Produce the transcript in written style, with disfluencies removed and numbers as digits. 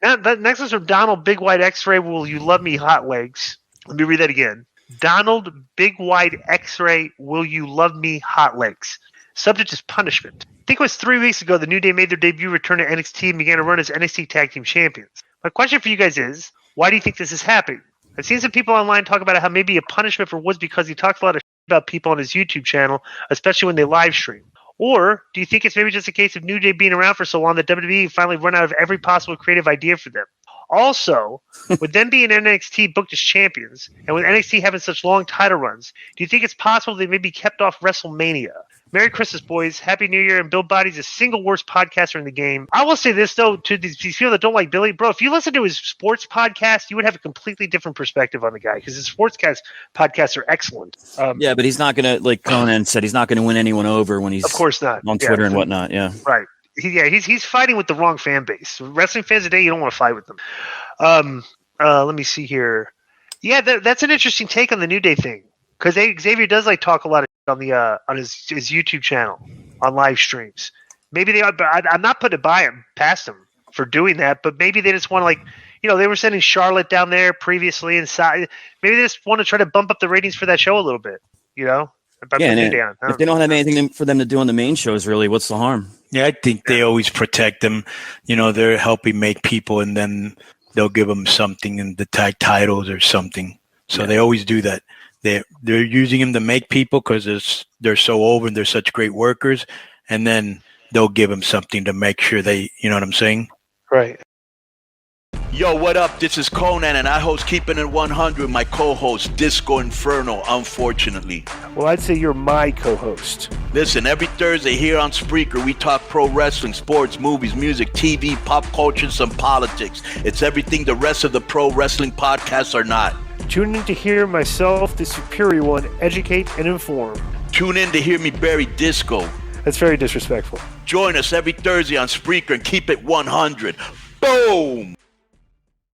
That next one's from Donald Big White X-Ray. Will you love me, hot legs? Let me read that again. Donald Big White X-Ray. Will you love me, hot legs? Subject is punishment. I think it was 3 weeks ago the New Day made their debut, returned to NXT, and began to run as NXT Tag Team Champions. My question for you guys is, why do you think this is happening? I've seen some people online talk about how maybe a punishment for Woods because he talks a lot of about people on his YouTube channel, especially when they live stream. Or do you think it's maybe just a case of New Day being around for so long that WWE finally run out of every possible creative idea for them? Also, with them being NXT booked as champions, and with NXT having such long title runs, do you think it's possible they may be kept off WrestleMania? Merry Christmas, boys. Happy New Year. And Bill Body's the single worst podcaster in the game. I will say this, though, to these people that don't like Billy. Bro, if you listen to his sports podcast, you would have a completely different perspective on the guy because his podcasts are excellent. Yeah, but he's not going to, like Konnan said, he's not going to win anyone over when he's of course not. On Twitter and whatnot. Yeah. Right. He's fighting with the wrong fan base. Wrestling fans today, you don't want to fight with them. Let me see here. Yeah, that's an interesting take on the New Day thing. Because Xavier does like talk a lot of on the on his YouTube channel on live streams. Maybe they are, but I'm not putting it past him for doing that. But maybe they just want to, like, they were sending Charlotte down there previously, and maybe they just want to try to bump up the ratings for that show a little bit. If they don't have anything for them to do on the main shows, really, what's the harm? Yeah, I think they always protect them. They're helping make people, and then they'll give them something in the tag titles or something. So they always do that. They're using them to make people because they're so over and they're such great workers, and then they'll give them something to make sure they, you know what I'm saying? Right. Yo, what up? This is Konnan, and I host Keeping It 100 with my co-host, Disco Inferno, unfortunately. Well, I'd say you're my co-host. Listen, every Thursday here on Spreaker, we talk pro wrestling, sports, movies, music, TV, pop culture, and some politics. It's everything the rest of the pro wrestling podcasts are not. Tune in to hear myself, the superior one, educate and inform. Tune in to hear me bury Disco. That's very disrespectful. Join us every Thursday on Spreaker and keep it 100. Boom!